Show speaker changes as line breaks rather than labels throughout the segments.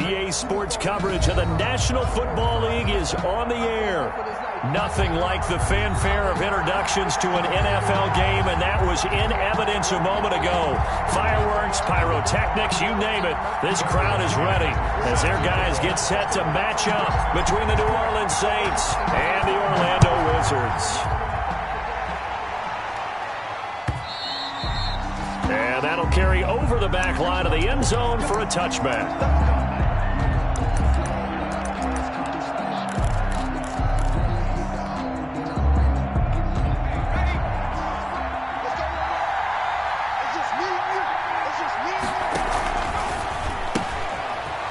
EA Sports coverage of the National Football League is on the air. Nothing like the fanfare of introductions to an NFL game, and that was in evidence a moment ago. Fireworks, pyrotechnics, you name it. This crowd is ready as their guys get set to match up between the New Orleans Saints and the Orlando Wizards. And that'll carry over the back line of the end zone for a touchback.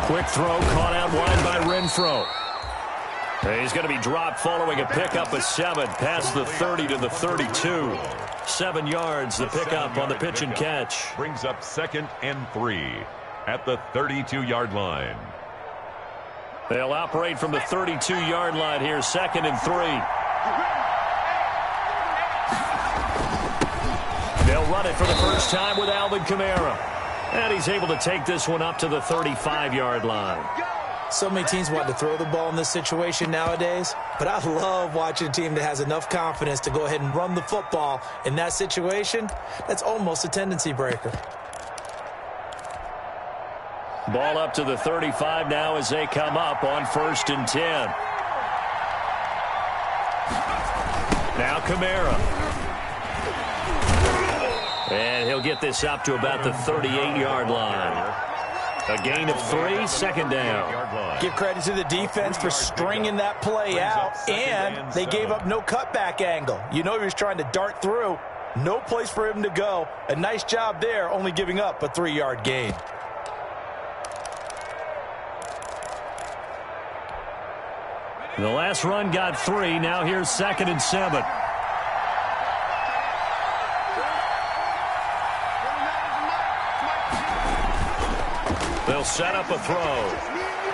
Quick throw caught out wide by Renfro. He's going to be dropped following a pickup of 7 past the 30 to the 32. 7 yards, the pickup on the pitch and catch.
Brings up 2nd and 3 at the 32-yard line.
They'll operate from the 32-yard line here, 2nd and 3. They'll run it for the first time with Alvin Kamara. And he's able to take this one up to the 35-yard line.
So many teams want to throw the ball in this situation nowadays, but I love watching a team that has enough confidence to go ahead and run the football in that situation. That's almost a tendency breaker.
Ball up to the 35 now as they come up on 1st and 10. Now Kamara. And he'll get this up to about the 38-yard line. A gain of 3, 2nd down.
Give credit to the defense for stringing that play out, and they gave up no cutback angle. You know he was trying to dart through. No place for him to go. A nice job there, only giving up a 3-yard gain.
The last run got 3. Now here's 2nd and 7. They'll set up a throw.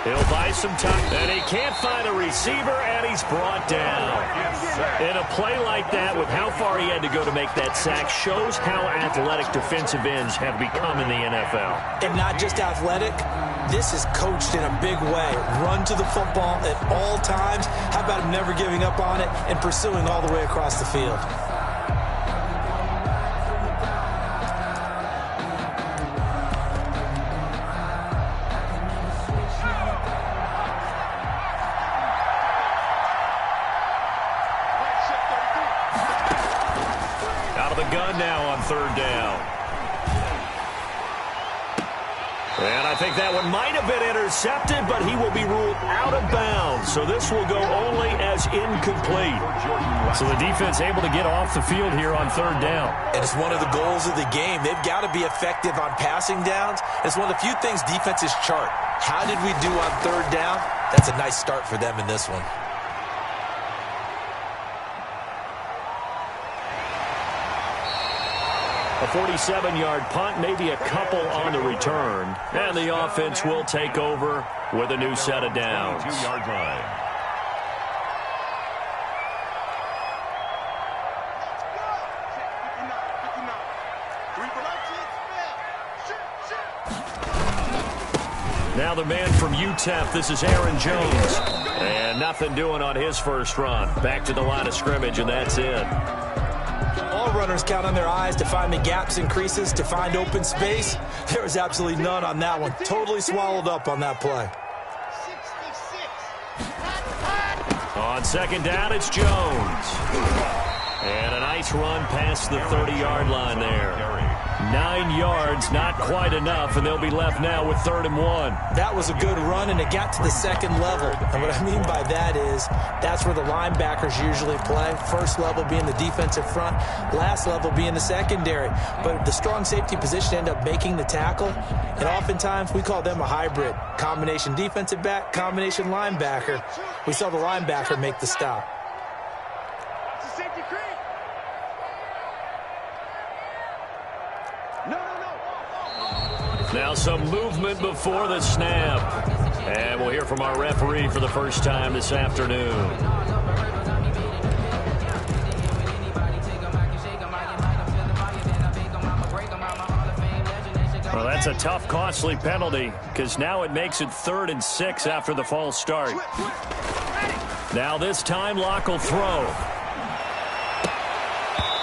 He'll buy some time, and he can't find a receiver, and he's brought down. In a play like that, with how far he had to go to make that sack, shows how athletic defensive ends have become in the NFL.
And not just athletic, this is coached in a big way. Run to the football at all times. How about him never giving up on it and pursuing all the way across the field?
Gun now on 3rd down. And I think that one might have been intercepted, but he will be ruled out of bounds. So this will go only as incomplete. So the defense able to get off the field here on 3rd down.
And it's one of the goals of the game. They've got to be effective on passing downs. It's one of the few things defenses chart. How did we do on 3rd down? That's a nice start for them in this one.
A 47-yard punt, maybe a couple on the return. And the offense will take over with a new set of downs.
2-yard line.
Now the man from UTEP, this is Aaron Jones. And nothing doing on his first run. Back to the line of scrimmage, and that's it.
All runners count on their eyes to find the gaps and creases, to find open space. There was absolutely none on that one. Totally swallowed up on that play.
On 2nd down, it's Jones. And a nice run past the 30-yard line there. 9 yards, not quite enough, and they'll be left now with 3rd and 1.
That was a good run, and it got to the 2nd level. And what I mean by that is that's where the linebackers usually play. First level being the defensive front, last level being the secondary. But the strong safety position ended up making the tackle, and oftentimes we call them a hybrid. Combination defensive back, combination linebacker. We saw the linebacker make the stop.
Now some movement before the snap. And we'll hear from our referee for the first time this afternoon. Well, that's a tough, costly penalty because now it makes it 3rd and 6 after the false start. Now this time Locke will throw.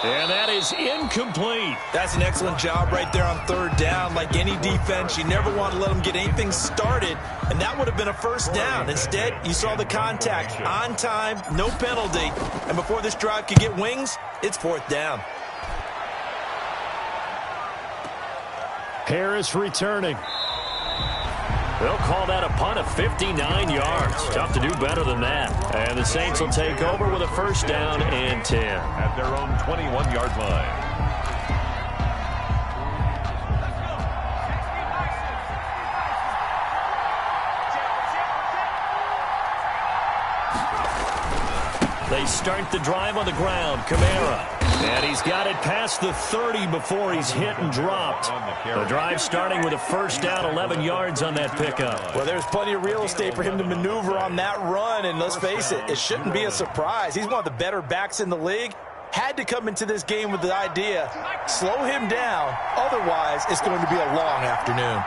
And that is incomplete.
That's an excellent job right there on 3rd down. Like any defense, you never want to let them get anything started, and that would have been a 1st down. Instead, you saw the contact on time, no penalty, and before this drive could get wings, it's 4th down.
Harris returning. They'll call that a punt of 59 yards. Tough to do better than that. And the Saints will take over with a 1st down and 10.
At their own 21-yard line.
They start the drive on the ground. Kamara. And he's got it past the 30 before he's hit and dropped. The drive starting with a 1st down, 11 yards on that pickup.
Well, there's plenty of real estate for him to maneuver on that run, and let's face it, it shouldn't be a surprise. He's one of the better backs in the league. Had to come into this game with the idea, slow him down, otherwise it's going to be a long afternoon.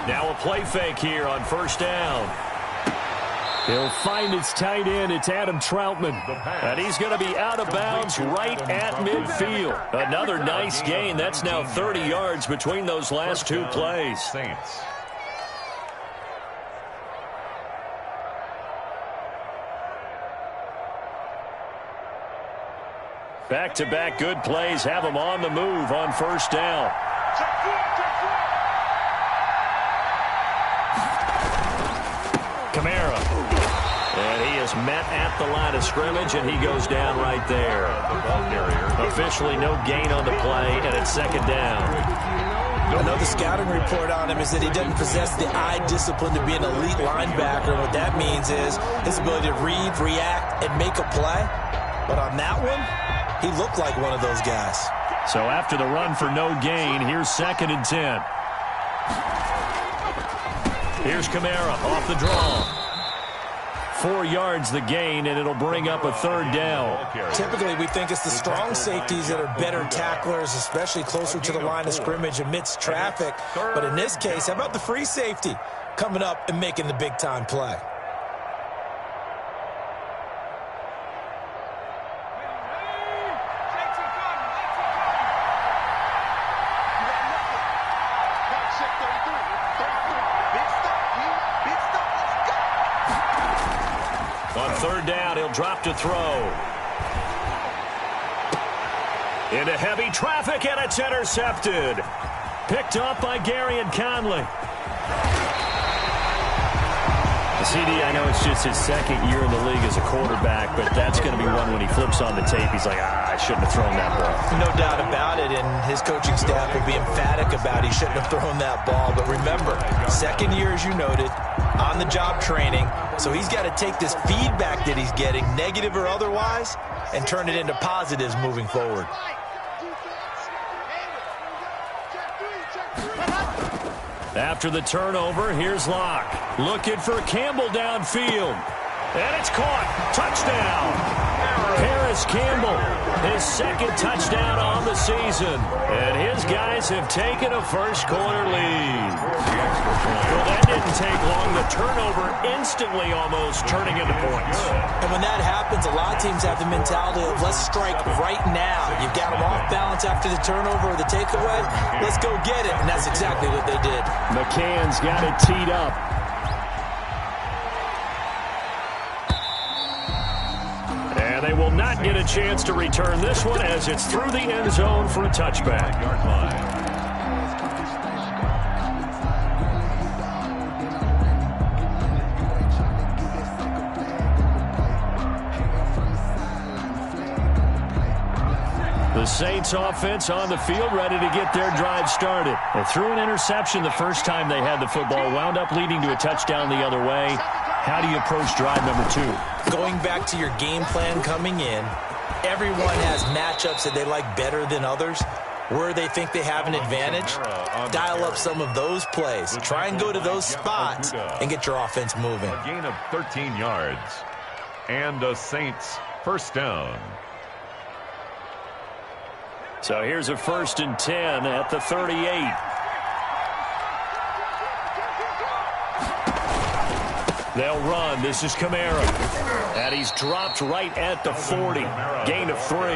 Now a play fake here on 1st down. He'll find his tight end. It's Adam Troutman. And he's going to be out of bounds right at midfield. Another nice gain. That's now 30 yards between those last 2 plays.
Saints.
Back-to-back good plays have him on the move on 1st down. Kamara. And he is met at the line of scrimmage, and he goes down right there. Officially no gain on the play, and it's 2nd down.
I know the scouting report on him is that he doesn't possess the eye discipline to be an elite linebacker. What that means is his ability to read, react, and make a play. But on that one, he looked like one of those guys.
So after the run for no gain, here's 2nd and 10. Here's Kamara off the draw. 4 yards the gain, and it'll bring up a 3rd down.
Typically, we think it's the strong safeties that are better tacklers, especially closer to the line of scrimmage amidst traffic. But in this case, how about the free safety coming up and making the big-time play?
On 3rd down, he'll drop to throw. Into heavy traffic, and it's intercepted. Picked up by Gary and Conley. The CD, I know it's just his 2nd year in the league as a quarterback, but that's going to be one when he flips on the tape. He's like, I shouldn't have thrown that ball.
No doubt about it, and his coaching staff will be emphatic about he shouldn't have thrown that ball. But remember, 2nd year, as you noted, on-the-job training, so he's got to take this feedback that he's getting, negative or otherwise, and turn it into positives moving forward.
After the turnover, here's Locke. Looking for Campbell downfield. And it's caught. Touchdown. Paris Campbell, his 2nd touchdown on the season. And his guys have taken a first-quarter lead. Well, that didn't take long. The turnover instantly almost turning into points.
And when that happens, a lot of teams have the mentality of let's strike right now. You've got them off balance after the turnover or the takeaway. Let's go get it. And that's exactly what they did.
McCann's got it teed up. And they will not get a chance to return this one as it's through the end zone for a touchback.
Yard line.
The Saints offense on the field, ready to get their drive started. They threw an interception the first time they had the football, wound up leading to a touchdown the other way. How do you approach drive number 2?
Going back to your game plan coming in, everyone has matchups that they like better than others. Where they think they have an advantage, dial up some of those plays. Try and go to those spots and get your offense moving.
A gain of 13 yards. And a Saints 1st down.
So here's a 1st and 10 at the 38. They'll run. This is Kamara. And he's dropped right at the 40. Gain of 3.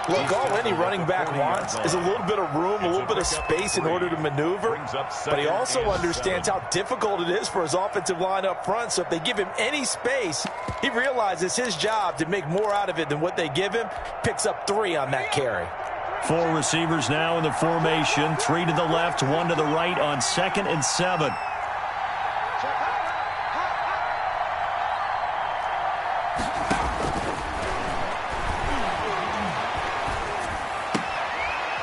Look, all any running back wants is a little bit of room, a little bit of space in order to maneuver. But he also understands how difficult it is for his offensive line up front. So if they give him any space, he realizes his job to make more out of it than what they give him. Picks up 3 on that carry.
4 receivers now in the formation. 3 to the left, 1 to the right on 2nd and 7.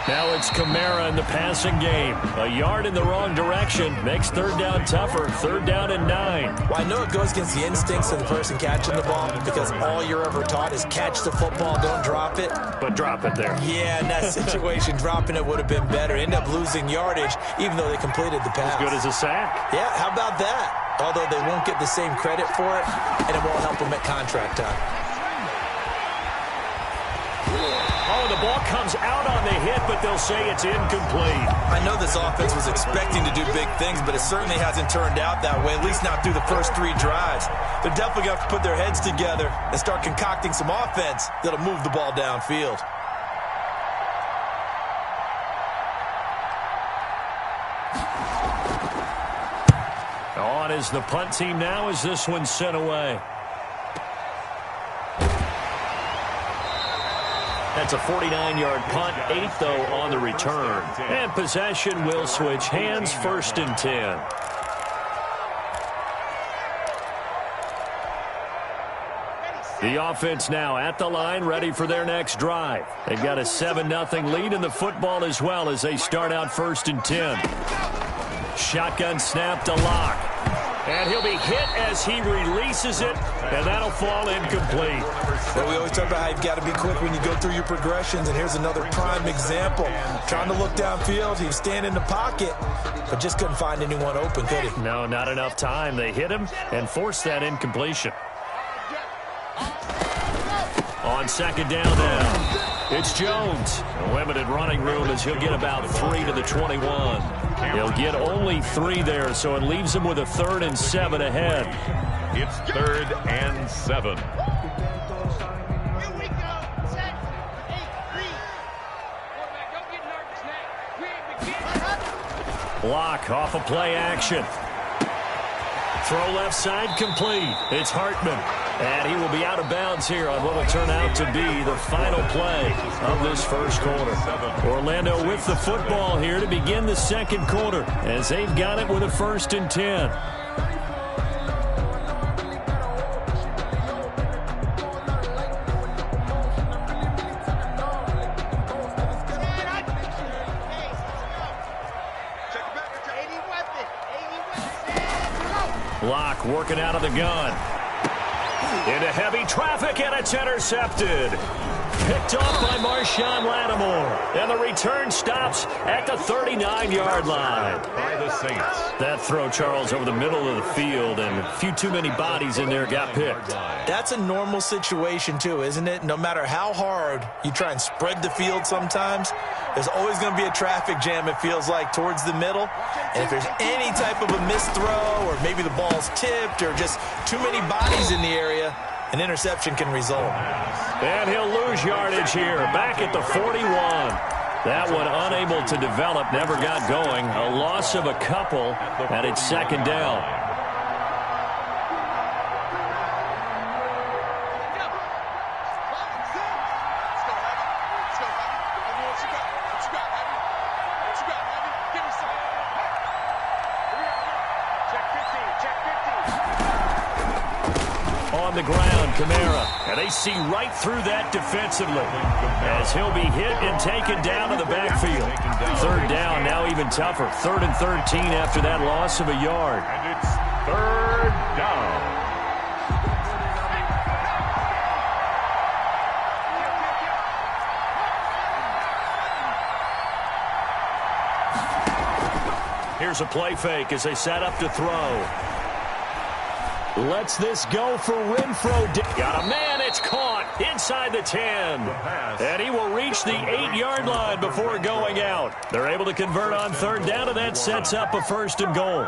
Now it's Kamara in the passing game. A yard in the wrong direction makes 3rd down tougher. 3rd down and 9.
Well, I know it goes against the instincts of the person catching the ball because all you're ever taught is catch the football, don't drop it.
But drop it there.
Yeah, in that situation, dropping it would have been better. End up losing yardage even though they completed the pass.
As good as a sack.
Yeah, how about that? Although they won't get the same credit for it, and it won't help them at contract time.
Oh, the ball comes out on the hit, but they'll say it's incomplete.
I know this offense was expecting to do big things, but it certainly hasn't turned out that way, at least not through the first 3 drives. They're definitely going to have to put their heads together and start concocting some offense that'll move the ball downfield.
On is the punt team now as this one's sent away. That's a 49-yard punt, 8 though on the return. And possession will switch hands, 1st and 10. The offense now at the line, ready for their next drive. They've got a 7-0 lead in the football as well as they start out 1st and 10. Shotgun snap to Locke. And he'll be hit as he releases it, and that'll fall incomplete.
Well, we always talk about how you've got to be quick when you go through your progressions, and here's another prime example. Trying to look downfield, he was standing in the pocket, but just couldn't find anyone open, could he?
No, not enough time. They hit him and forced that incompletion. On 2nd down now, it's Jones. A limited running room as he'll get about 3 to the 21. He'll get only 3 there, so it leaves him with a 3rd and 7 ahead.
It's 3rd and 7.
Here we go. Set. 8, 3. Quarterback, don't get nervous now. Begin.
Block off of play action. Throw left side complete. It's Hartman. And he will be out of bounds here on what will turn out to be the final play of this first quarter. Orlando with the football here to begin the 2nd quarter as they've got it with a 1st and 10. Locke working out of the gun. Into heavy traffic, and it's intercepted. Picked off by Marshawn Lattimore. And the return stops at the 39-yard line.
By the Saints.
That throw, Charles, over the middle of the field, and a few too many bodies in there got picked.
That's a normal situation, too, isn't it? No matter how hard you try and spread the field sometimes, there's always going to be a traffic jam, it feels like, towards the middle. And if there's any type of a missed throw or maybe the ball's tipped or just too many bodies in the area, an interception can result.
And he'll lose yardage here, back at the 41. That one unable to develop, never got going. A loss of a couple, and it's 2nd down. On the ground, Kamara. And they see right through that defensively as he'll be hit and taken down to the backfield. 3rd down, now even tougher. 3rd and 13 after that loss of a yard.
And it's 3rd down.
Here's a play fake as they set up to throw. Lets this go for Renfro. Got a man, It's caught inside the 10. And he will reach the 8-yard line before going out. They're able to convert on third down, and that sets up a first and goal.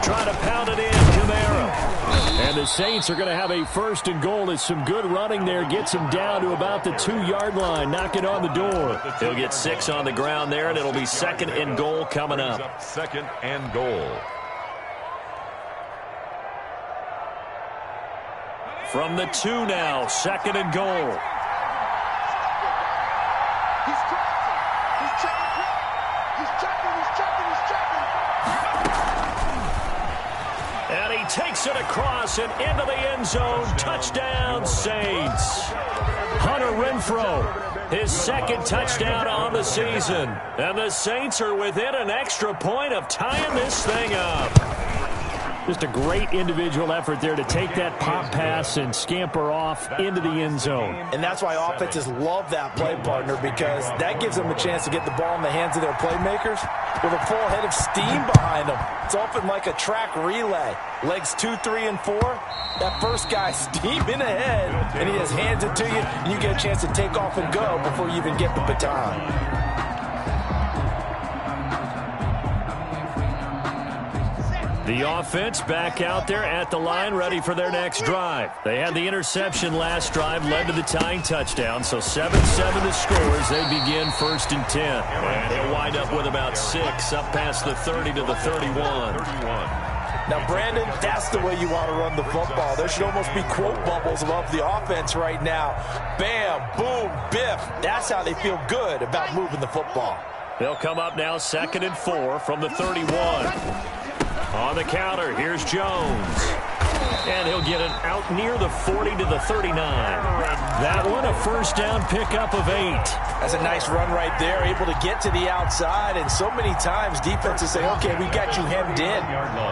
Trying to pound it in, Kamara. And the Saints are going to have a first and goal as some good running there gets him down to about the 2-yard line, knocking on the door. He'll get 6 on the ground there, and it'll be second and goal coming up.
Second and goal.
From the 2 now, second and goal. And he takes it across and into the end zone. Touchdown, Saints. Hunter Renfrow, his second touchdown on the season. And the Saints are within an extra point of tying this thing up. Just a great individual effort there to take that pop pass and scamper off into the end zone.
And that's why offenses love that play, partner, because that gives them a chance to get the ball in the hands of their playmakers with a full head of steam behind them. It's often like a track relay. Legs 2, 3, and 4. That first guy steaming ahead, and he just hands it to you, and you get a chance to take off and go before you even get the baton.
The offense back out there at the line, ready for their next drive. They had the interception last drive, led to the tying touchdown, so 7-7 to score as they begin first and 10. And they'll wind up with about 6, up past the 30 to the 31.
Now, Brandon, that's the way you want to run the football. There should almost be quote bubbles above the offense right now. Bam, boom, biff. That's how they feel good about moving the football.
They'll come up now second and 4 from the 31. On the counter, here's Jones. And he'll get it out near the 40 to the 39. That one, a first down pickup of 8.
That's a nice run right there, able to get to the outside. And so many times defenses say, okay, we got you hemmed in.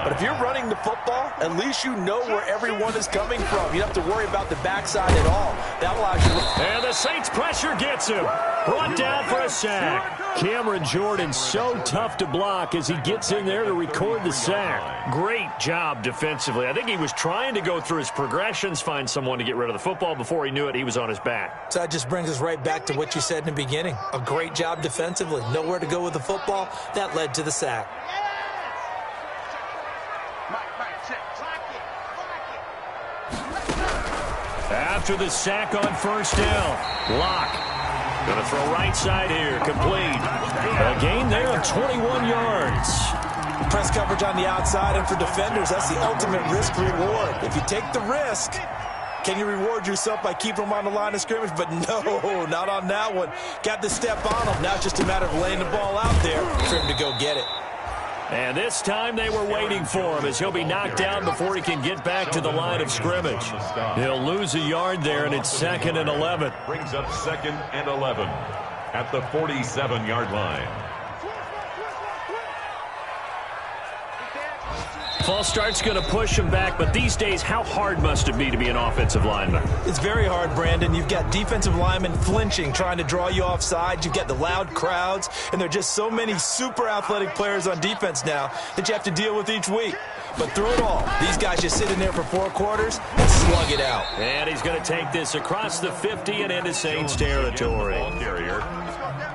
But if you're running the football, at least you know where everyone is coming from. You don't have to worry about the backside at all. That allows you to...
And the Saints pressure gets him. Brought down for a sack. Cameron Jordan so tough to block as he gets in there to record the sack. Great job defensively. I think he was trying to go through his progressions, find someone to get rid of the football. Before he knew it, he was on his back.
So that just brings us right back to what you said in the beginning. A great job defensively. Nowhere to go with the football. That led to the sack.
After the sack on first down, Locke going to throw right side here, complete. A gain there of 21 yards.
Press coverage on the outside, and for defenders, that's the ultimate risk-reward. If you take the risk, can you reward yourself by keeping them on the line of scrimmage? But no, not on that one. Got the step on him. Now it's just a matter of laying the ball out there for him to go get it.
And this time they were waiting for him as he'll be knocked down before he can get back to the line of scrimmage. He'll lose a yard there, and it's second and 11.
Brings up second and 11 at the 47-yard line.
False start's going to push him back, but these days, how hard must it be to be an offensive lineman?
It's very hard, Brandon. You've got defensive linemen flinching, trying to draw you off sides. You've got the loud crowds, and there are just so many super athletic players on defense now that you have to deal with each week. But through it all, these guys just sit in there for 4 quarters and slug it out.
And he's going to take this across the 50 and into Saints territory.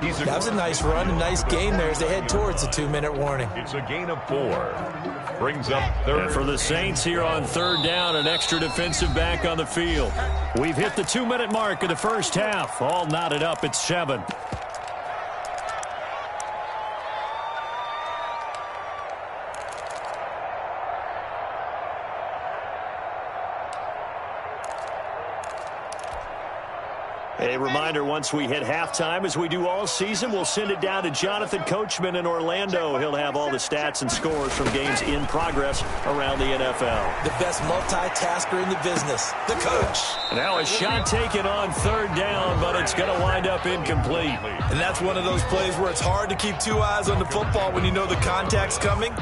That was a nice run, a nice gain there as they head towards the 2-minute warning.
It's a gain of 4. Brings up third.
And for the Saints here on third down, an extra defensive back on the field. We've hit the 2-minute mark of the first half. All knotted up at 7. A reminder, once we hit halftime, as we do all season, we'll send it down to Jonathan Coachman in Orlando. He'll have all the stats and scores from games in progress around the NFL.
The best multitasker in the business, the coach.
Now a shot taken on third down, but it's going to wind up incomplete.
And that's one of those plays where it's hard to keep 2 eyes on the football when you know the contact's coming,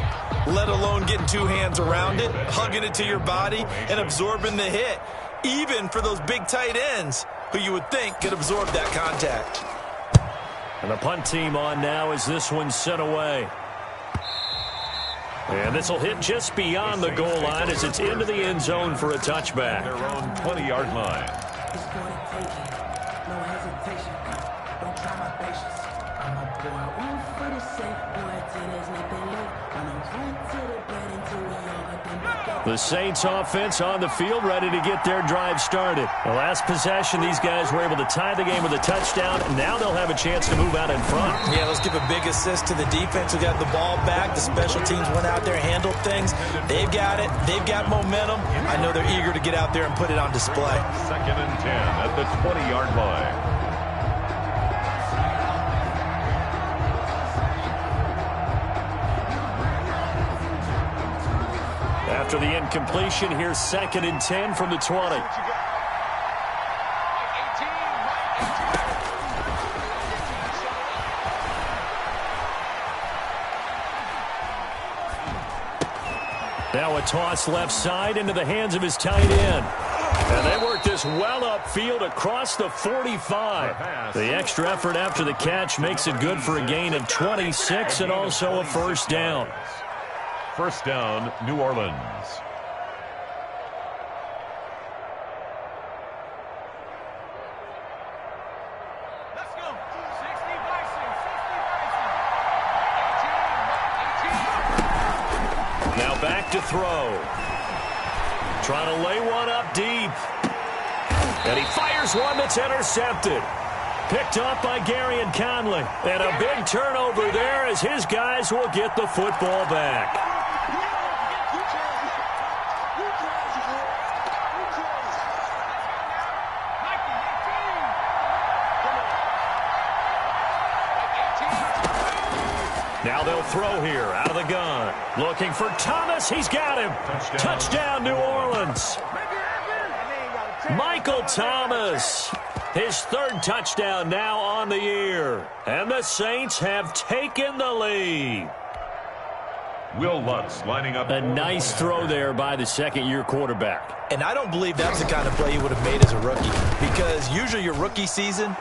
let alone getting 2 hands around it, hugging it to your body, and absorbing the hit. Even for those big tight ends, who you would think could absorb that contact.
And the punt team on now as this one's sent away. And this will hit just beyond the goal line as it's into the end zone for a touchback.
Their own 20-yard line.
The Saints offense on the field ready to get their drive started. The last possession, these guys were able to tie the game with a touchdown. Now they'll have a chance to move out in front.
Yeah, let's give a big assist to the defense who got the ball back. The special teams went out there, handled things. They've got it. They've got momentum. I know they're eager to get out there and put it on display.
2nd and 10 at the 20-yard line.
After the incompletion, here's 2nd and 10 from the 20. Now a toss left side into the hands of his tight end. And they work this well upfield across the 45. The extra effort after the catch makes it good for a gain of 26 and also a first down.
First down, New Orleans.
Let's go. 60
Now back to throw. Trying to lay one up deep. And he fires one that's intercepted. Picked off by Gary and Conley. And a big turnover there as his guys will get the football back. Now they'll throw here out of the gun. Looking for Thomas. He's got him. Touchdown, New Orleans. Michael Thomas. His 3rd touchdown now on the year. And the Saints have taken the lead.
Will Lutz lining up.
A nice throw there by the 2nd-year quarterback.
And I don't believe that's the kind of play you would have made as a rookie, because usually your rookie season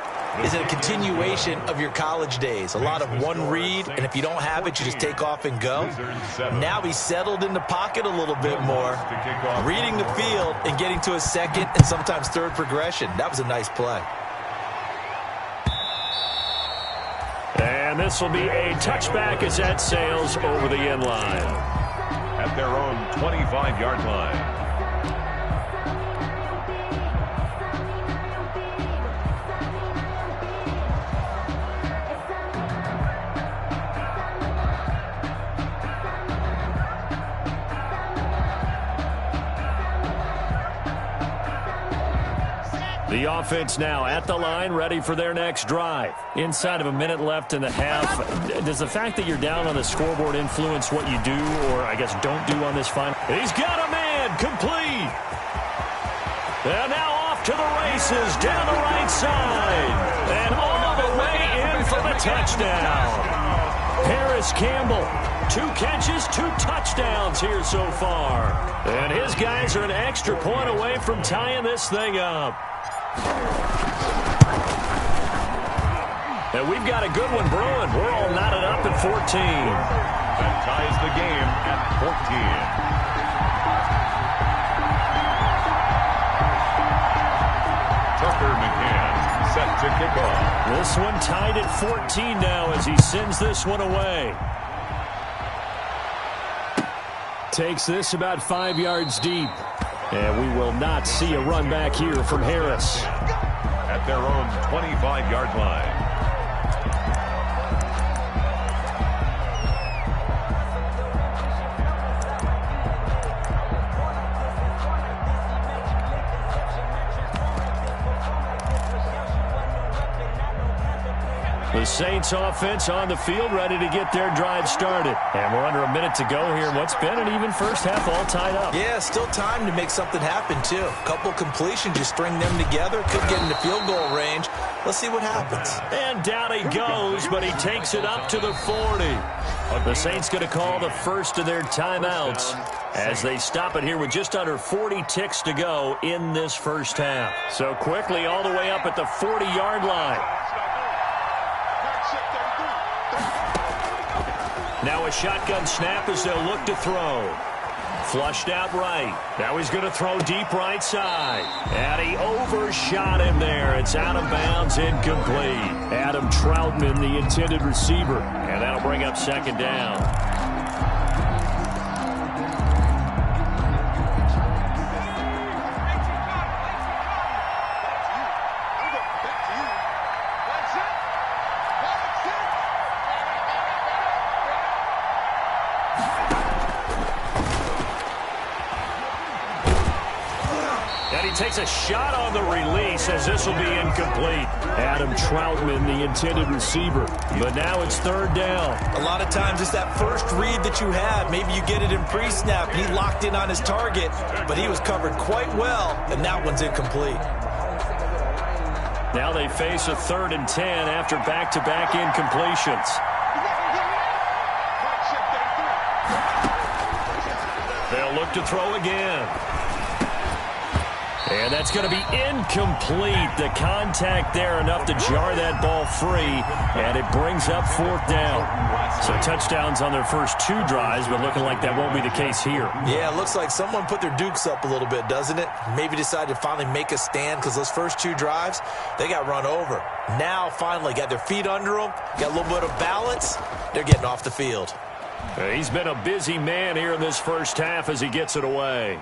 is a continuation of your college days. A lot of one read, and if you don't have it, you just take off and go. Now he's settled in the pocket a little bit more, reading the field and getting to a 2nd and sometimes 3rd progression. That was a nice play.
And this will be a touchback as that sails over the end line.
At their own 25-yard line.
The offense now at the line, ready for their next drive. Inside of a minute left in the half. Does the fact that you're down on the scoreboard influence what you do, or I guess don't do on this final? He's got a man, complete. And now off to the races, down the right side. And all the way in for the touchdown. Harris Campbell, 2 catches, 2 touchdowns here so far. And his guys are an extra point away from tying this thing up. And we've got a good one brewing. We're all knotted up at 14.
That ties the game at 14. Tucker McCann set to kick off.
This one tied at 14 now as he sends this one away. Takes this about 5 yards deep. And we will not see a run back here from Harris.
At their own 25-yard line.
The Saints offense on the field ready to get their drive started. And we're under a minute to go here in what's been an even first half, all tied up.
Yeah, still time to make something happen, too. A couple completions, you string them together, could get into field goal range. Let's see what happens.
And down he goes, but he takes it up to the 40. The Saints going to call the first of their timeouts. as they stop it here with just under 40 ticks to go in this first half. So quickly all the way up at the 40-yard line. Now a shotgun snap as they'll look to throw. Flushed out right. Now he's going to throw deep right side. And he overshot him there. It's out of bounds, incomplete. Adam Troutman, the intended receiver. And that'll bring up second down. Takes a shot on the release as this will be incomplete. Adam Troutman, the intended receiver. But now it's third down.
A lot of times it's that first read that you have. Maybe you get it in pre-snap. He locked in on his target, but he was covered quite well, and that one's incomplete.
Now they face a 3rd and 10 after back-to-back incompletions. They'll look to throw again. And that's going to be incomplete. The contact there enough to jar that ball free, and it brings up 4th down. So touchdowns on their first 2 drives, but looking like that won't be the case here.
Yeah, it looks like someone put their dukes up a little bit, doesn't it? Maybe decided to finally make a stand because those first 2 drives, they got run over. Now finally got their feet under them, got a little bit of balance. They're getting off the field.
He's been a busy man here in this first half as he gets it away.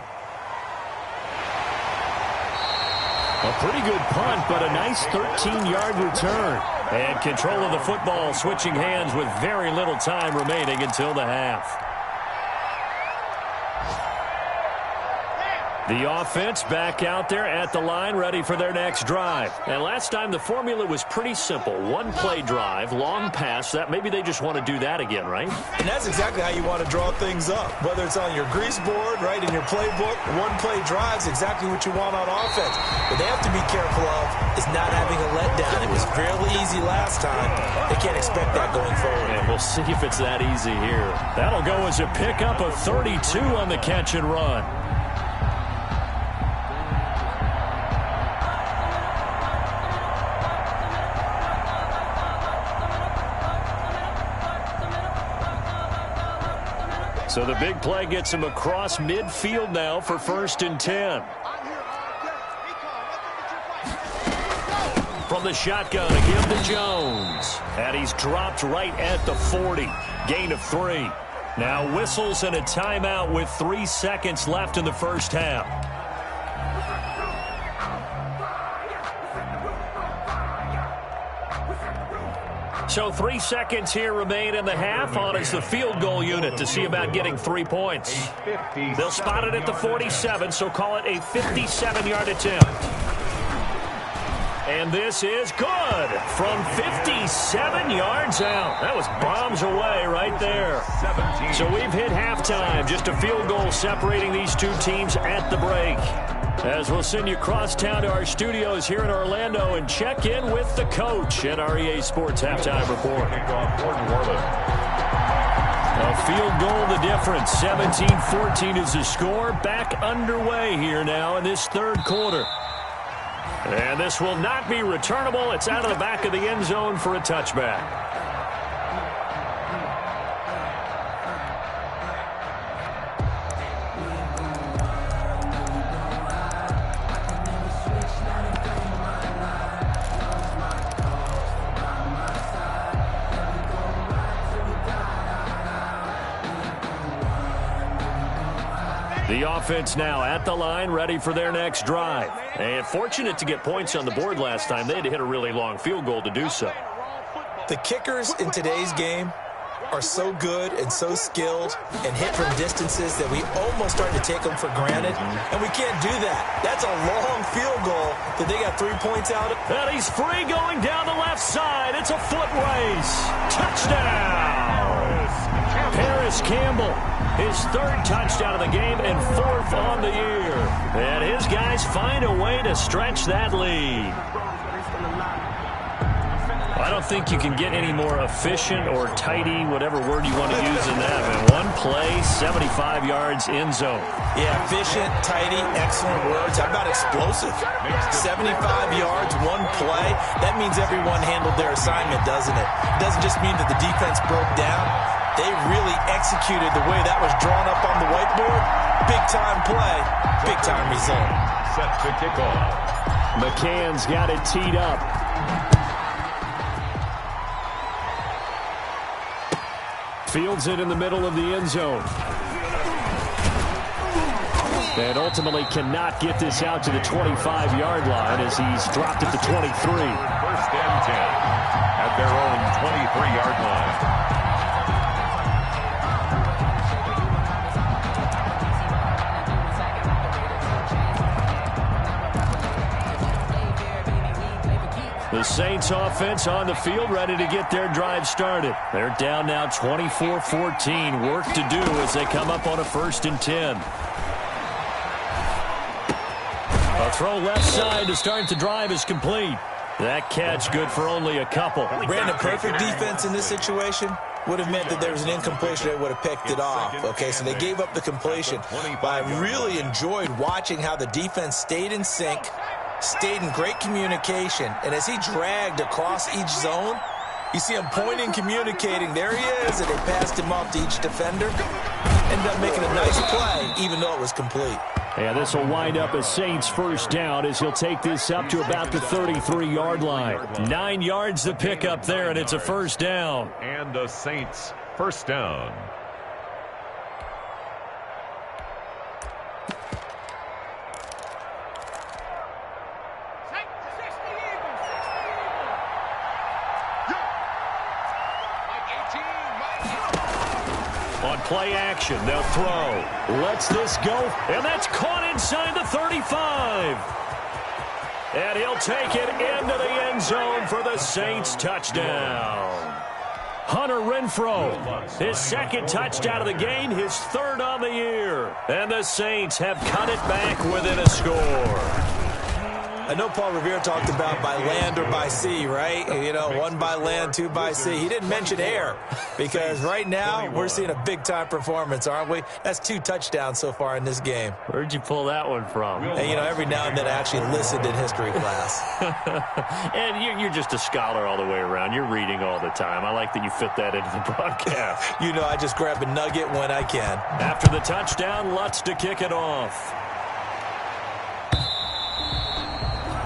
A pretty good punt, but a nice 13-yard return. And control of the football switching hands with very little time remaining until the half. The offense back out there at the line, ready for their next drive. And last time the formula was pretty simple. 1-play drive, long pass. That maybe they just want to do that again, right?
And that's exactly how you want to draw things up. Whether it's on your grease board, right, in your playbook, 1-play drive is exactly what you want on offense. What they have to be careful of is not having a letdown. It was fairly easy last time. They can't expect that going forward.
And we'll see if it's that easy here. That'll go as a pickup of 32 on the catch and run. So the big play gets him across midfield now for 1st and 10. From the shotgun, again to Jones. And he's dropped right at the 40. Gain of 3. Now whistles and a timeout with 3 seconds left in the first half. So 3 seconds here remain in the half. On is the field goal unit to see about getting 3 points. They'll spot it at the 47, so call it a 57-yard attempt. And this is good from 57 yards out. That was bombs away right there. So we've hit halftime. Just a field goal separating these 2 teams at the break. As we'll send you across town to our studios here in Orlando and check in with the coach at our EA Sports Halftime Report. A field goal the difference. 17-14 is the score. Back underway here now in this 3rd quarter. And this will not be returnable. It's out of the back of the end zone for a touchback. The offense now at the line, ready for their next drive. And fortunate to get points on the board last time. They had to hit a really long field goal to do so.
The kickers in today's game are so good and so skilled and hit from distances that we almost start to take them for granted. And we can't do that. That's a long field goal that they got 3 points out of.
And he's free going down the left side. It's a foot race. Touchdown. Paris Campbell, his 3rd touchdown of the game and 4th on the year. And his guys find a way to stretch that lead. I don't think you can get any more efficient or tidy, whatever word you want to use in that, man. One play, 75 yards in zone.
Yeah, efficient, tidy, excellent words. How about explosive? 75 yards, one play. That means everyone handled their assignment, doesn't it? It doesn't just mean that the defense broke down. They really executed the way that was drawn up on the whiteboard. Big-time play, big-time result.
Set to kick off.
McCann's got it teed up. Fields it in the middle of the end zone. And ultimately cannot get this out to the 25-yard line as he's dropped at the 23.
First and 10 at their own 23-yard line.
The Saints offense on the field, ready to get their drive started. They're down now 24-14. Work to do as they come up on a 1st and 10. A throw left side to start the drive is complete. That catch good for only a couple.
Brandon, perfect defense in this situation would have meant that there was an incompletion. They would have picked it off. Okay, so they gave up the completion. But I really enjoyed watching how the defense stayed in sync, stayed in great communication, and as he dragged across each zone, you see him pointing, communicating. There he is, and they passed him off to each defender. Ended up making a nice play, even though it was complete.
And this will wind up a Saints first down as he'll take this up to about the 33-yard line. 9 yards to pick up there, and it's a first down.
And the Saints first down.
On play action, they'll throw. Lets this go, and that's caught inside the 35. And he'll take it into the end zone for the Saints touchdown. Hunter Renfrow, his second touchdown of the game, his 3rd on the year. And the Saints have cut it back within a score.
I know Paul Revere talked about by land or by sea, right? You know, 1 by land, 2 by sea. He didn't mention air because right now we're seeing a big-time performance, aren't we? That's 2 touchdowns so far in this game.
Where'd you pull that one from?
And, you know, every now and then I actually listened in history class.
And you're just a scholar all the way around. You're reading all the time. I like that you fit that into the broadcast.
You know, I just grab a nugget when I can.
After the touchdown, Lutz to kick it off.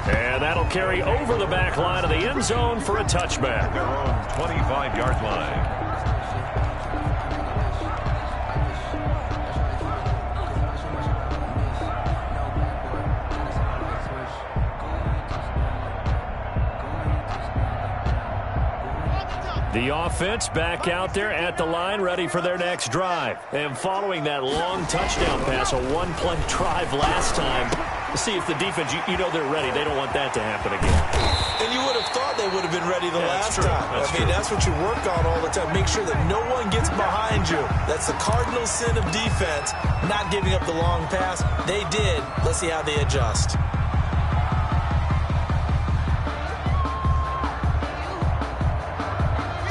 And that'll carry over the back line of the end zone for a touchback.
Their own 25-yard line.
The offense back out there at the line, ready for their next drive. And following that long touchdown pass, a 1-play drive last time, see if the defense, you know they're ready. They don't want that to happen again.
And you would have thought they would have been ready the last time.
I mean,
that's what you work on all the time. Make sure that no one gets behind you. That's the cardinal sin of defense, not giving up the long pass. They did. Let's see how they adjust.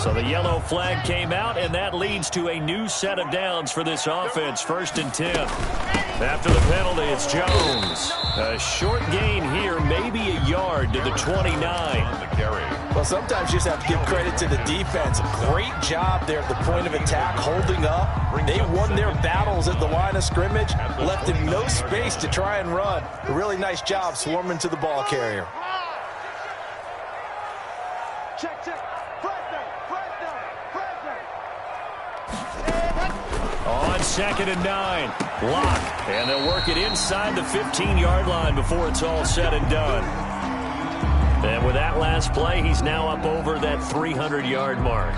So the yellow flag came out, and that leads to a new set of downs for this offense. 1st and 10. After the penalty, it's Jones. A short gain here, maybe a yard to the 29.
Well, sometimes you just have to give credit to the defense. Great job there at the point of attack, holding up. They won their battles at the line of scrimmage, left him no space to try and run. A really nice job swarming to the ball carrier.
Check, check.
On 2nd and 9, Lock, and they'll work it inside the 15-yard line before it's all said and done. And with that last play, he's now up over that 300-yard mark.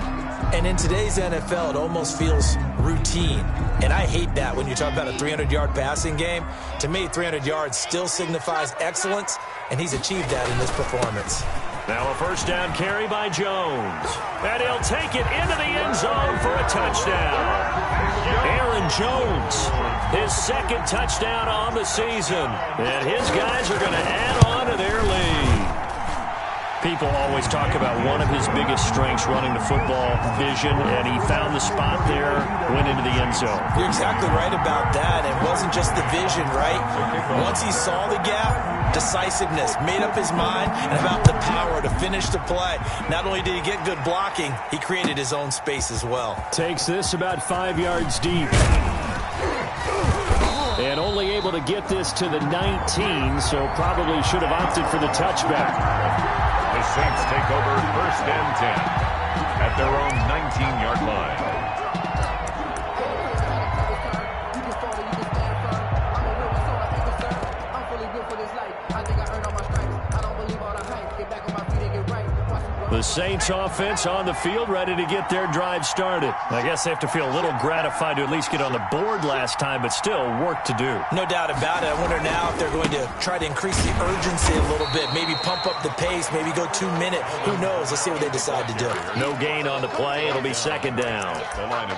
And in today's NFL, it almost feels routine. And I hate that when you talk about a 300-yard passing game. To me, 300 yards still signifies excellence, and he's achieved that in this performance.
Now a first down carry by Jones. And he'll take it into the end zone for a touchdown. Aaron Jones, his 2nd touchdown on the season. And his guys are going to add on to their lead. People always talk about one of his biggest strengths running the football, vision, and he found the spot there, went into the end zone.
You're exactly right about that. It wasn't just the vision, right? Once he saw the gap, decisiveness, made up his mind, and about the power to finish the play. Not only did he get good blocking, he created his own space as well.
Takes this about 5 yards deep. And only able to get this to the 19, so probably should have opted for the touchback.
The Saints take over 1st and 10 at their own 19-yard line.
The Saints offense on the field, ready to get their drive started. I guess they have to feel a little gratified to at least get on the board last time, but still work to do.
No doubt about it. I wonder now if they're going to try to increase the urgency a little bit, maybe pump up the pace, maybe go 2 minute. Who knows? Let's see what they decide to do.
No gain on the play. It'll be 2nd down.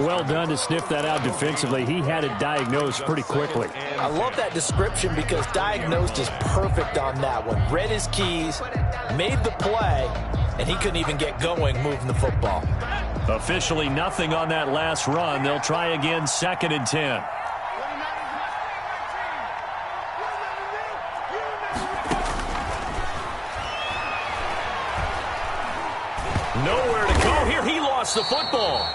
Well done to sniff that out defensively. He had it diagnosed pretty quickly.
I love that description because diagnosed is perfect on that one. Read his keys, made the play, and he couldn't even get going moving the football.
Officially nothing on that last run. They'll try again, 2nd and 10. Nowhere to go here. He lost the football.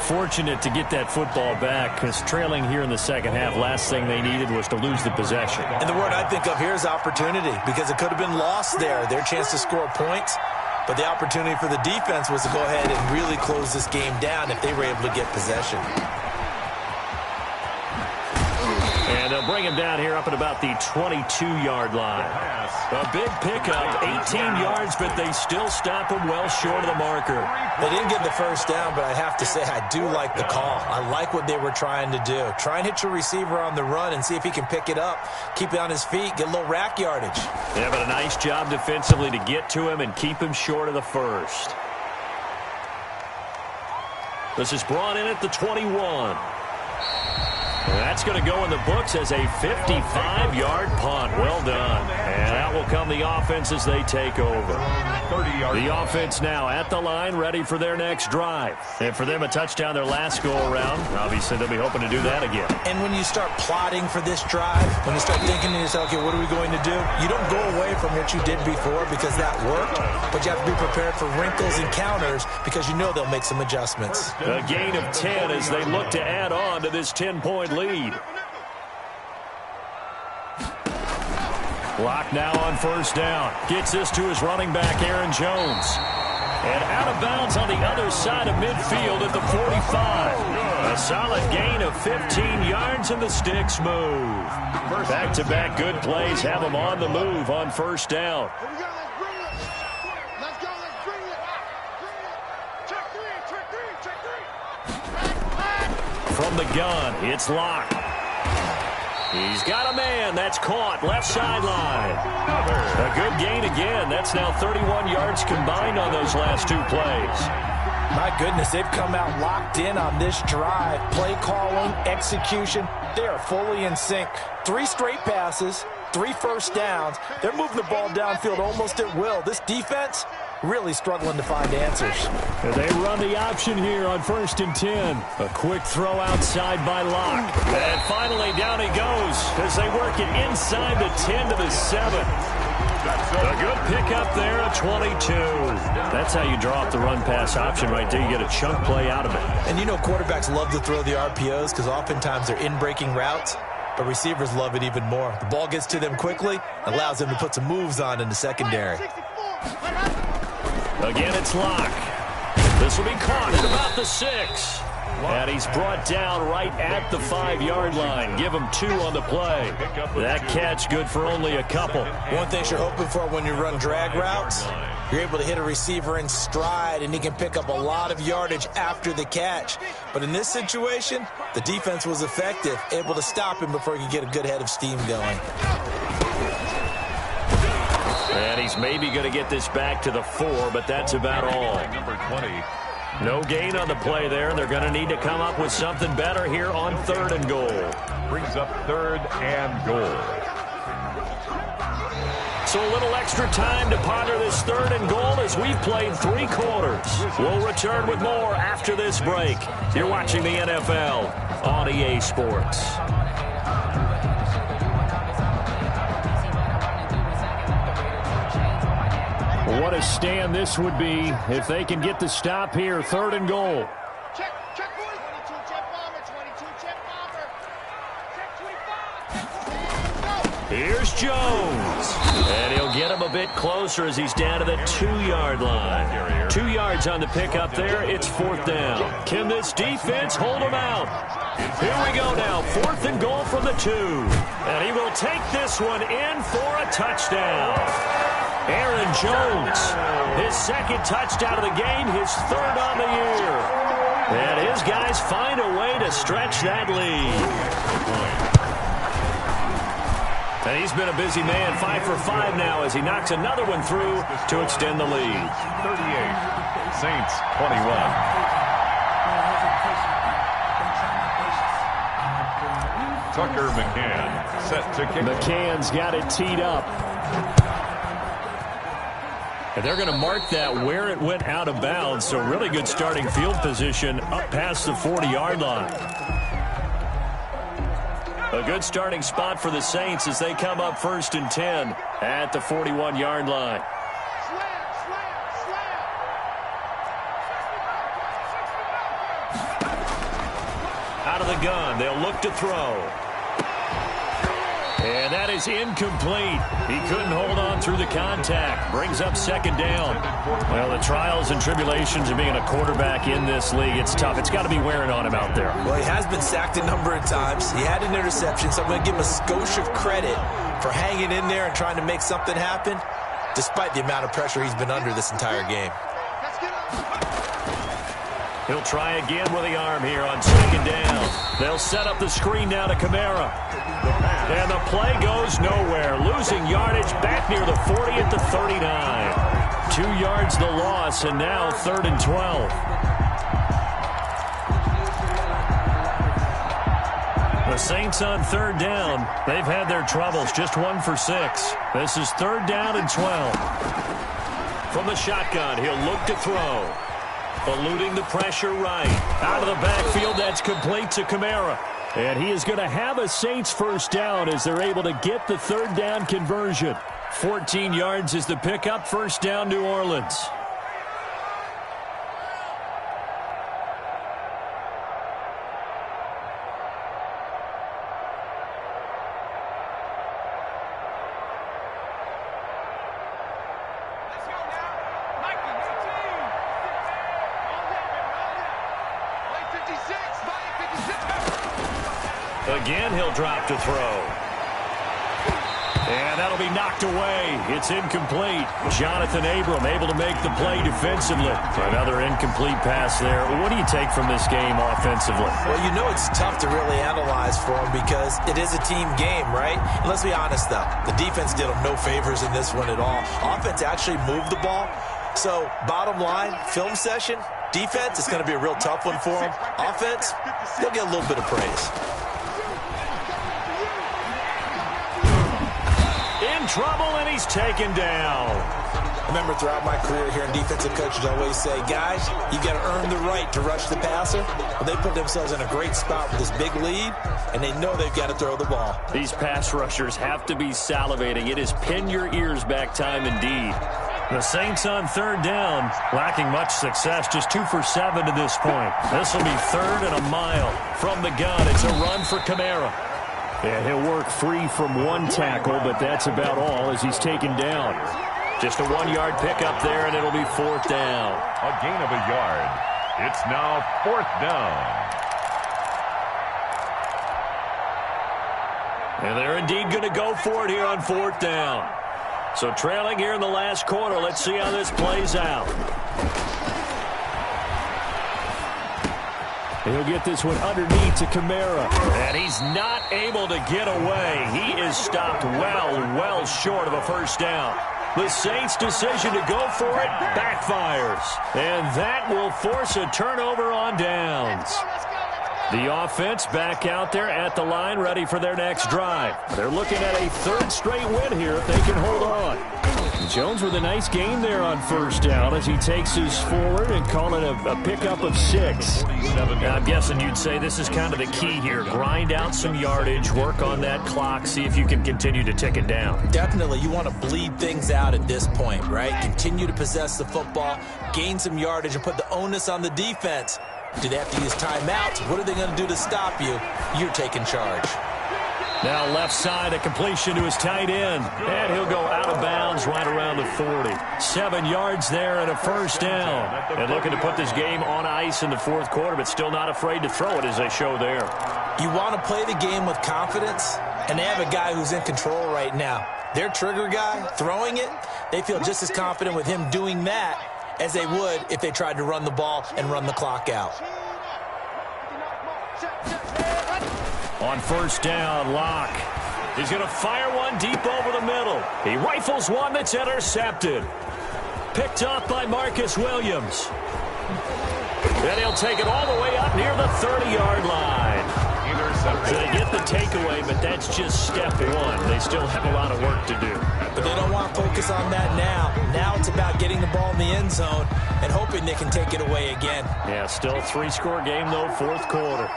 Fortunate to get that football back because trailing here in the second half, last thing they needed was to lose the possession.
And the word I think of here is opportunity because it could have been lost there. Their chance to score points. But the opportunity for the defense was to go ahead and really close this game down if they were able to get possession.
And they'll bring him down here up at about the 22-yard line. A big pickup, 18 yards, but they still stop him well short of the marker.
They didn't get the first down, but I have to say I do like the call. I like what they were trying to do. Try and hit your receiver on the run and see if he can pick it up, keep it on his feet, get a little rack yardage.
Yeah, but a nice job defensively to get to him and keep him short of the first. This is brought in at the 21. That's going to go in the books as a 55-yard punt. Well done. And out will come the offense as they take over. The offense now at the line, ready for their next drive. And for them, a touchdown their last go-around. Obviously, they'll be hoping to do that again.
And when you start plotting for this drive, when you start thinking to yourself, okay, what are we going to do? You don't go away from what you did before because that worked, but you have to be prepared for wrinkles and counters because you know they'll make some adjustments.
A gain of 10 as they look to add on to this 10-point lead. Lock now on 1st down. Gets this to his running back, Aaron Jones. And out of bounds on the other side of midfield at the 45. A solid gain of 15 yards and the sticks move. Back-to-back good plays have them on the move on 1st down.
Here we go, let's go, let's bring it. Check three.
From the gun, it's Locke. He's got a man. That's caught. Left sideline. A good gain again. That's now 31 yards combined on those last 2 plays.
My goodness, they've come out locked in on this drive. Play calling, execution, they are fully in sync. 3 straight passes, 3 first downs. They're moving the ball downfield almost at will. This defense really struggling to find answers.
They run the option here on 1st and 10. A quick throw outside by Locke. And finally down he goes as they work it inside the 10 to the 7. A good pickup there, a 22. That's how you draw up the run-pass option right there. You get a chunk play out of it.
And you know quarterbacks love to throw the RPOs because oftentimes they're in-breaking routes, but receivers love it even more. The ball gets to them quickly, allows them to put some moves on in the secondary.
Again, it's Locke. This will be caught at about the 6. And he's brought down right at the 5-yard line. Give him 2 on the play. That catch good for only a couple.
One thing you're hoping for when you run drag routes, you're able to hit a receiver in stride, and he can pick up a lot of yardage after the catch. But in this situation, the defense was effective, able to stop him before he could get a good head of steam going.
And he's maybe going to get this back to the 4, but that's about all.
Number 20.
No gain on the play there. They're going to need to come up with something better here on 3rd and goal.
Brings up 3rd and goal.
So a little extra time to ponder this 3rd and goal as we've played 3 quarters. We'll return with more after this break. You're watching the NFL on EA Sports. What a stand this would be if they can get the stop here. 3rd and goal.
Check, check, 22, check bomber, 22, check bomber. Check 25.
Here's Jones. And he'll get him a bit closer as he's down to the 2-yard line. 2 yards on the pickup there. It's 4th down. Can this defense hold him out? Here we go now. 4th and goal from the 2. And he will take this one in for a touchdown. Aaron Jones, his 2nd touchdown of the game, his 3rd on the year. And his guys find a way to stretch that lead. And he's been a busy man, 5 for 5 now as he knocks another one through to extend the lead.
38, Saints 21. Tucker McCann set to kick.
McCann's got it teed up. And they're going to mark that where it went out of bounds. So really good starting field position up past the 40-yard line. A good starting spot for the Saints as they come up 1st and 10 at the 41-yard line. Out of the gun, they'll look to throw. And that is incomplete. He couldn't hold on through the contact. Brings up 2nd down. Well, the trials and tribulations of being a quarterback in this league, it's tough. It's got to be wearing on him out there.
Well, he has been sacked a number of times. He had an interception, so I'm going to give him a skosh of credit for hanging in there and trying to make something happen, despite the amount of pressure he's been under this entire game.
He'll try again with the arm here on 2nd down. They'll set up the screen now to Kamara. And the play goes nowhere. Losing yardage back near the 40 at the 39. 2 yards the loss, and now 3rd and 12. The Saints on 3rd down. They've had their troubles, just 1 for 6. This is 3rd down and 12. From the shotgun, he'll look to throw. Eluding the pressure right. Out of the backfield, that's complete to Kamara. And he is going to have a Saints 1st down as they're able to get the 3rd down conversion. 14 yards is the pickup. 1st down, New Orleans. Again, he'll drop to throw. And that'll be knocked away. It's incomplete. Jonathan Abram able to make the play defensively. Another incomplete pass there. What do you take from this game offensively?
Well, you know it's tough to really analyze for him because it is a team game, right? And let's be honest, though. The defense did him no favors in this one at all. Offense actually moved the ball. So, bottom line, film session, defense, it's going to be a real tough one for him. Offense, they'll get a little bit of praise.
Trouble, and he's taken down.
I remember throughout my career hearing defensive coaches always say, guys, you got to earn the right to rush the passer. Well, they put themselves in a great spot with this big lead, and they know they've got to throw the ball.
These pass rushers have to be salivating. It is pin your ears back time indeed. The Saints on 3rd down, lacking much success, just 2 for 7 to this point. This will be 3rd and a mile from the gun. It's a run for Kamara. And he'll work free from 1 tackle, but that's about all as he's taken down. Just a 1-yard pickup there, and it'll be 4th down.
A gain of a yard. It's now 4th down.
And they're indeed going to go for it here on 4th down. So trailing here in the last quarter, let's see how this plays out. He'll get this one underneath to Kamara. And he's not able to get away. He is stopped well short of a 1st down. The Saints' decision to go for it backfires. And that will force a turnover on downs.
Let's go, let's go, let's go.
The offense back out there at the line, ready for their next drive. They're looking at a third straight win here if they can hold on. Jones with a nice gain there on first down as he takes his forward and call it a pickup of 6. I'm guessing you'd say this is kind of the key here. Grind out some yardage, work on that clock, see if you can continue to tick it down.
Definitely, you want to bleed things out at this point, right? Continue to possess the football, gain some yardage, and put the onus on the defense. Do they have to use timeouts? What are they going to do to stop you? You're taking charge.
Now left side, a completion to his tight end. And he'll go out of bounds right around the 40. 7 yards there and a first down. And looking to put this game on ice in the fourth quarter, but still not afraid to throw it as they show there.
You want to play the game with confidence, and they have a guy who's in control right now. Their trigger guy, throwing it, they feel just as confident with him doing that as they would if they tried to run the ball and run the clock out.
On first down, Locke. He's going to fire one deep over the middle. He rifles one that's intercepted. Picked off by Marcus Williams. Then he'll take it all the way up near the 30-yard line. So they get the takeaway, but that's just step one. They still have a lot of work to do.
But they don't want to focus on that now. Now it's about getting the ball in the end zone and hoping they can take it away again.
Yeah, still a 3-score game, though, fourth quarter.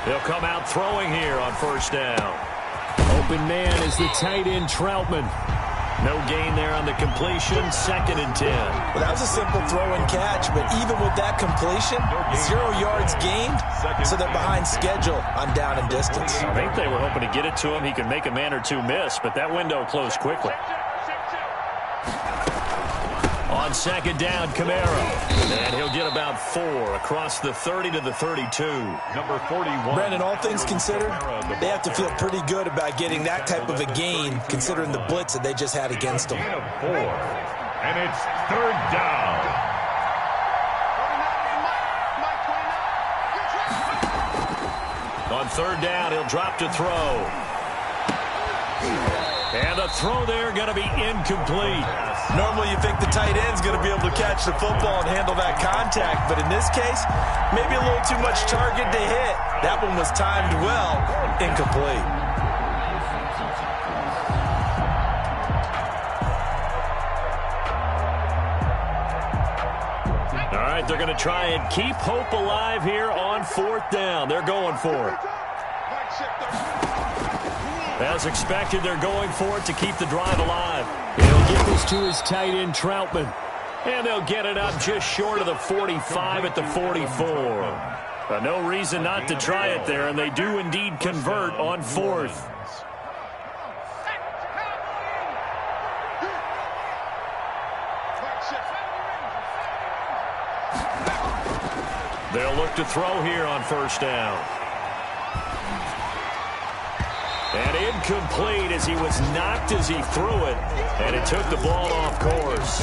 They'll come out throwing here on first down. Open man is the tight end, Troutman. No gain there on the completion, 2nd and 10.
Well, that was a simple throw and catch, but even with that completion, 0 yards gained, so they're behind schedule on down and distance.
I think they were hoping to get it to him. He could make a man or two miss, but that window closed quickly. On 2nd down, Camaro. And he'll get about 4 across the 30 to the 32.
Number 41.
Brandon, all things considered, they have to feel pretty good about getting that type of a gain, considering the blitz that they just had against them.
4. And it's 3rd down.
On 3rd down, he'll drop to throw. And the throw there going to be incomplete.
Normally you think the tight end's going to be able to catch the football and handle that contact, but in this case, maybe a little too much target to hit. That one was timed well, incomplete.
All right, they're going to try and keep hope alive here on 4th down. They're going for it. As expected, they're going for it to keep the drive alive. He'll get this to his tight end, Troutman. And they'll get it up just short of the 45 at the 44. No reason not to try it there, and they do indeed convert on 4th. They'll look to throw here on first down. And incomplete as he was knocked as he threw it. And it took the ball off course.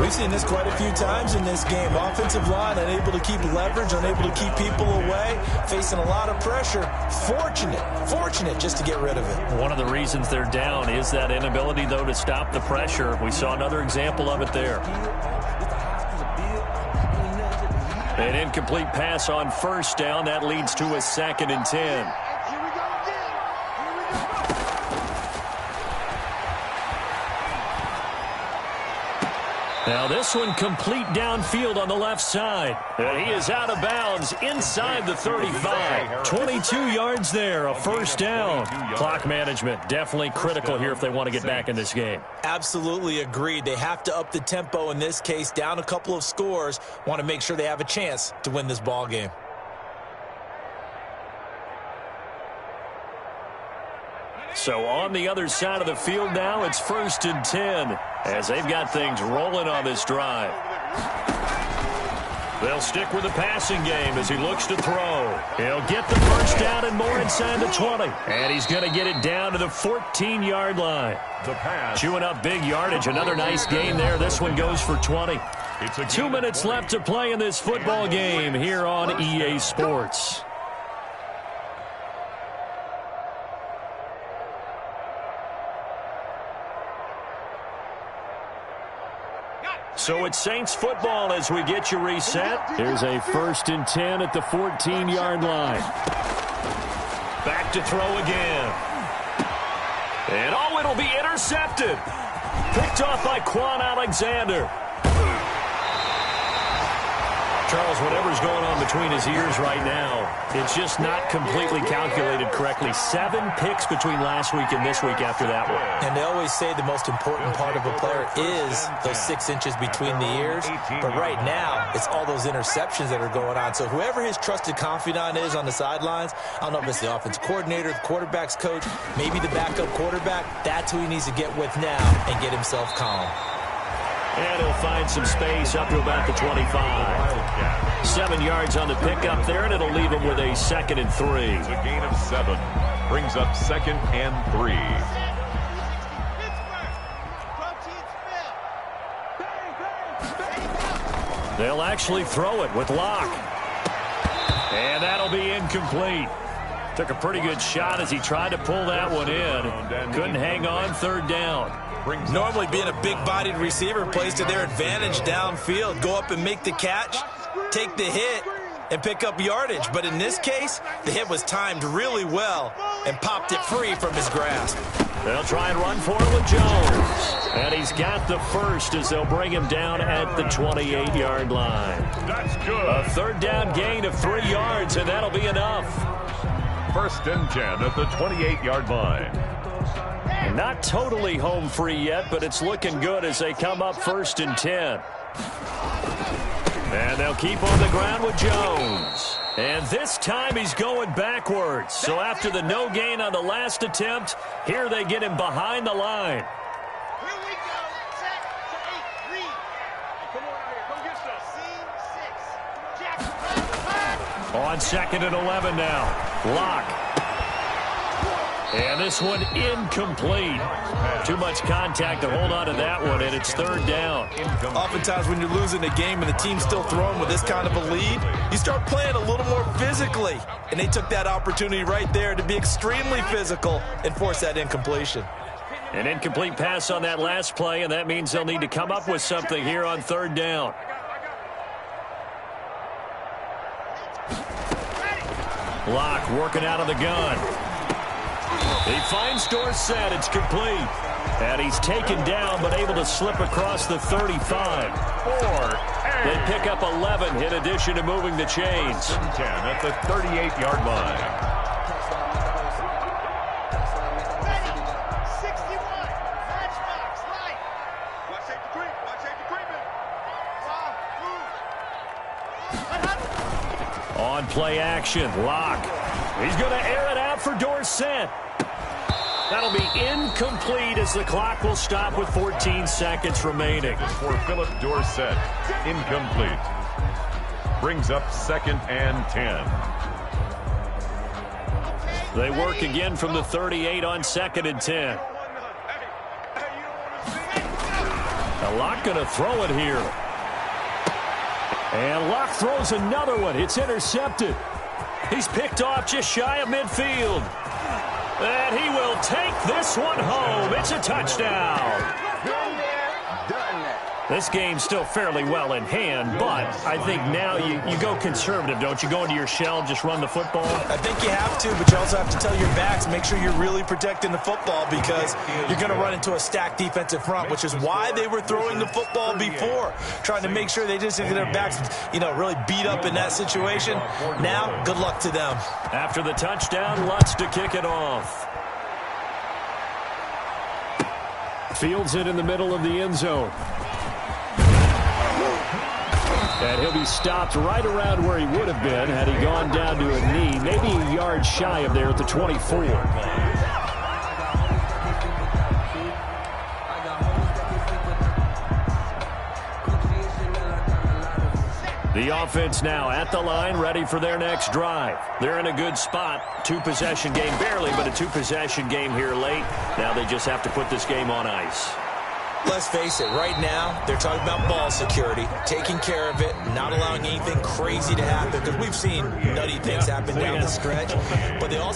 We've seen this quite a few times in this game. Offensive line unable to keep leverage, unable to keep people away, facing a lot of pressure. Fortunate just to get rid of it.
One of the reasons they're down is that inability, though, to stop the pressure. We saw another example of it there. An incomplete pass on first down. That leads to a 2nd and 10. Now this one complete downfield on the left side. And he is out of bounds inside the 35. 22 yards there, a first down. Clock management definitely critical here if they want to get back in this game.
Absolutely agreed. They have to up the tempo in this case, down a couple of scores. Want to make sure they have a chance to win this ball game.
So on the other side of the field now, it's 1st and 10 as they've got things rolling on this drive. They'll stick with the passing game as he looks to throw. He'll get the first down and more inside the 20. And he's going to get it down to the 14-yard line. Chewing up big yardage. Another nice gain there. This one goes for 20. 2 minutes left to play in this football game here on EA Sports. So it's Saints football as we get you reset. Here's a 1st and 10 at the 14-yard line. Back to throw again. And it'll be intercepted. Picked off by Quan Alexander. Charles, whatever's going on between his ears right now, it's just not completely calculated correctly. 7 picks between last week and this week after that one.
And they always say the most important part of a player is those 6 inches between the ears. But right now, it's all those interceptions that are going on. So whoever his trusted confidant is on the sidelines, I don't know if it's the offense coordinator, the quarterback's coach, maybe the backup quarterback, that's who he needs to get with now and get himself calm.
And he'll find some space up to about the 25. 7 yards on the pickup there, and it'll leave him with a 2nd and 3.
It's a gain of 7. Brings up 2nd and 3.
They'll actually throw it with Locke. And that'll be incomplete. Took a pretty good shot as he tried to pull that one in. Couldn't hang on, 3rd down.
Normally being a big-bodied receiver plays to their advantage downfield. Go up and make the catch, take the hit, and pick up yardage. But in this case, the hit was timed really well and popped it free from his grasp.
They'll try and run for it with Jones. And he's got the first as they'll bring him down at the 28-yard line.
That's good.
A 3rd down gain of 3 yards, and that'll be enough.
1st and 10 at the 28-yard line.
Not totally home free yet, but it's looking good as they come up 1st and 10. And they'll keep on the ground with Jones. And this time he's going backwards. So after the no gain on the last attempt, here they get him behind the line.
Here we go. Set to 8. Read. Come on out here. Come get some. Scene 6. Jackson.
On 2nd and 11 now. Locke. And this one incomplete. Too much contact to hold on to that one, and it's 3rd down.
Oftentimes when you're losing a game and the team's still throwing with this kind of a lead, you start playing a little more physically. And they took that opportunity right there to be extremely physical and force that incompletion.
An incomplete pass on that last play, and that means they'll need to come up with something here on 3rd down. Locke working out of the gun. He finds Dorsett. It's complete. And he's taken down but able to slip across the 35. They pick up 11 in addition to moving the chains.
10 at the 38-yard line.
Ready. 61. Matchbox. Right. Watch safety creep. Watch safety creeping. Move.
On play action, Locke. He's going to air it out for Dorsett. That'll be incomplete as the clock will stop with 14 seconds remaining.
For Philip Dorsett, incomplete. Brings up 2nd and 10.
They work again from the 38 on 2nd and 10. Now Locke going to throw it here. And Locke throws another one. It's intercepted. He's picked off just shy of midfield. And he will take this one home. It's a touchdown. This game's still fairly well in hand, but I think now you go conservative, don't you? Go into your shell and just run the football?
I think you have to, but you also have to tell your backs, make sure you're really protecting the football because you're going to run into a stacked defensive front, which is why they were throwing the football before, trying to make sure they just get their backs, really beat up in that situation. Now, good luck to them.
After the touchdown, Lutz to kick it off. Fields it in the middle of the end zone. And he'll be stopped right around where he would have been had he gone down to a knee, maybe a yard shy of there at the 24. The offense now at the line, ready for their next drive. They're in a good spot. Two-possession game, barely, but a two-possession game here late. Now they just have to put this game on ice.
Let's face it, right now, they're talking about ball security, taking care of it, not allowing anything crazy to happen, because we've seen nutty things happen down the stretch, but they also